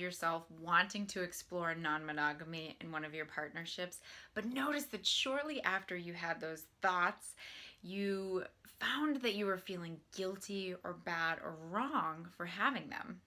yourself wanting to explore non-monogamy in one of your partnerships, but notice that shortly after you had those thoughts, you found that you were feeling guilty or bad or wrong for having them?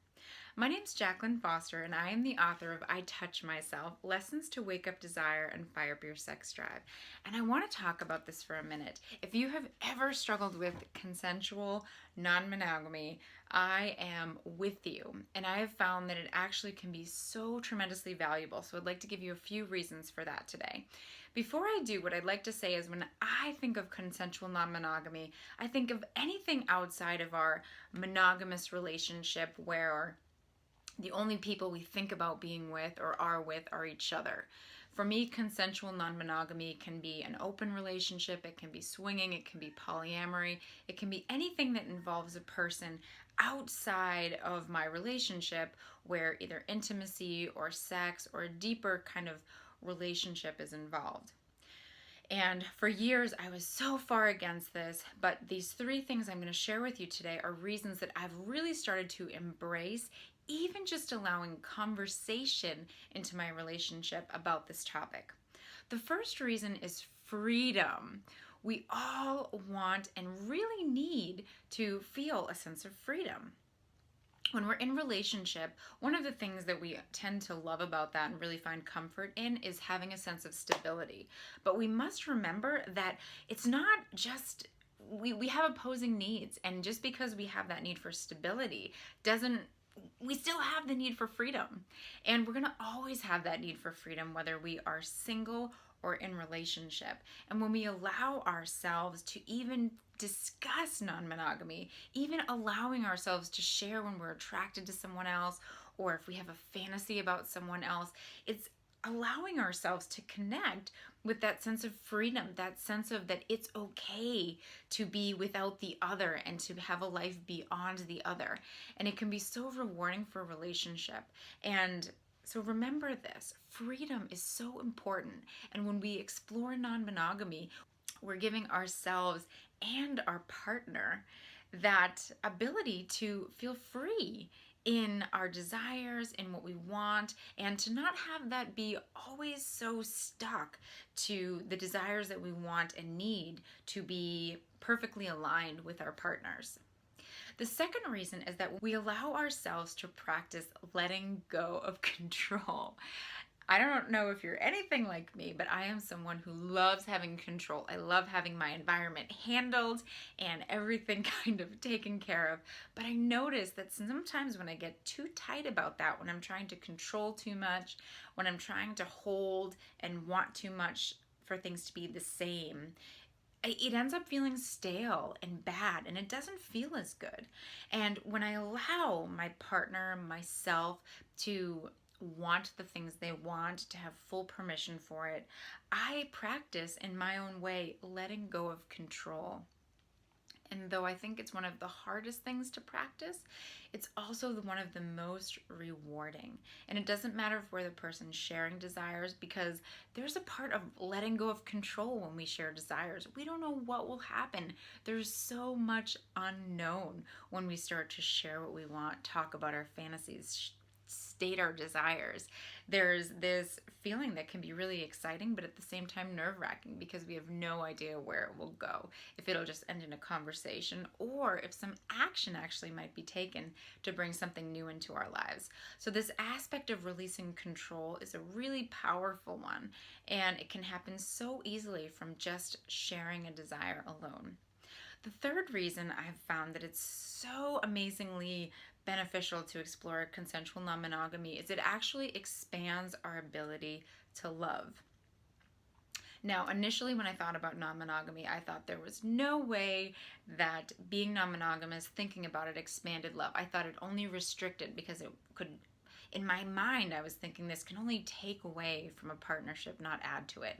My name's Jacqueline Foster, and I am the author of I Touch Myself, Lessons to Wake Up Desire and Fire Up Your Sex Drive. And I want to talk about this for a minute. If you have ever struggled with consensual non-monogamy, I am with you. And I have found that it actually can be so tremendously valuable. So I'd like to give you a few reasons for that today. Before I do, what I'd like to say is when I think of consensual non-monogamy, I think of anything outside of our monogamous relationship where the only people we think about being with or are with are each other. For me, consensual non-monogamy can be an open relationship, it can be swinging, it can be polyamory, it can be anything that involves a person outside of my relationship where either intimacy or sex or a deeper kind of relationship is involved. And for years, I was so far against this, but these three things I'm going to share with you today are reasons that I've really started to embrace, even just allowing conversation into my relationship about this topic. The first reason is freedom. We all want and really need to feel a sense of freedom. When we're in relationship, one of the things that we tend to love about that and really find comfort in is having a sense of stability. But we must remember that it's not just we have opposing needs, and just because we have that need for stability doesn't we still have the need for freedom. And we're going to always have that need for freedom whether we are single or in relationship. And when we allow ourselves to even discuss non-monogamy, even allowing ourselves to share when we're attracted to someone else, or if we have a fantasy about someone else, it's allowing ourselves to connect with that sense of freedom, that sense of that it's okay to be without the other and to have a life beyond the other. And it can be so rewarding for a relationship. And so remember this, freedom is so important. And when we explore non-monogamy, we're giving ourselves and our partner that ability to feel free in our desires, in what we want, and to not have that be always so stuck to the desires that we want and need to be perfectly aligned with our partners. The second reason is that we allow ourselves to practice letting go of control. I don't know if you're anything like me, but I am someone who loves having control. I love having my environment handled and everything kind of taken care of. But I notice that sometimes when I get too tight about that, when I'm trying to control too much, when I'm trying to hold and want too much for things to be the same, it ends up feeling stale and bad, and it doesn't feel as good. And when I allow my partner, myself, to want the things they want, to have full permission for it, I practice in my own way letting go of control. And though I think it's one of the hardest things to practice, it's also one of the most rewarding. And it doesn't matter if we're the person sharing desires, because there's a part of letting go of control when we share desires. We don't know what will happen. There's so much unknown when we start to share what we want, talk about our fantasies, state our desires. There's this feeling that can be really exciting, but at the same time nerve-wracking, because we have no idea where it will go, if it'll just end in a conversation or if some action actually might be taken to bring something new into our lives. So this aspect of releasing control is a really powerful one, and it can happen so easily from just sharing a desire alone. The third reason I've found that it's so amazingly beneficial to explore consensual non-monogamy is it actually expands our ability to love. Now, initially when I thought about non-monogamy, I thought there was no way that being non-monogamous, thinking about it, expanded love. I thought it only restricted, because it could, in my mind, I was thinking this can only take away from a partnership, not add to it.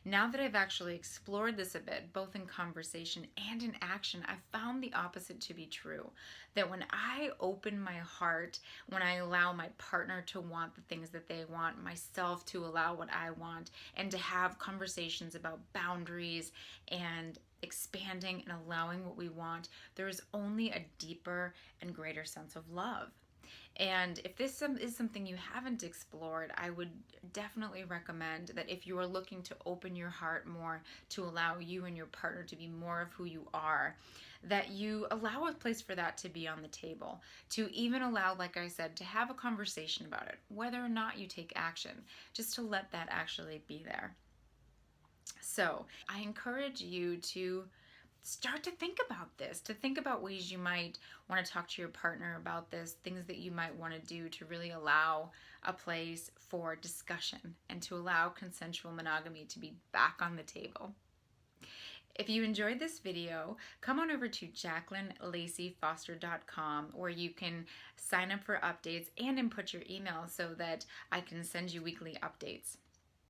Now that I've actually explored this a bit, both in conversation and in action, I've found the opposite to be true. That when I open my heart, when I allow my partner to want the things that they want, myself to allow what I want, and to have conversations about boundaries and expanding and allowing what we want, there is only a deeper and greater sense of love. And if this is something you haven't explored, I would definitely recommend that if you are looking to open your heart more, to allow you and your partner to be more of who you are, that you allow a place for that to be on the table, to even allow, like I said, to have a conversation about it, whether or not you take action, just to let that actually be there. So I encourage you to start to think about this, to think about ways you might want to talk to your partner about this, things that you might want to do to really allow a place for discussion and to allow consensual monogamy to be back on the table. If you enjoyed this video, come on over to JacquelineLaceyFoster.com, where you can sign up for updates and input your email so that I can send you weekly updates.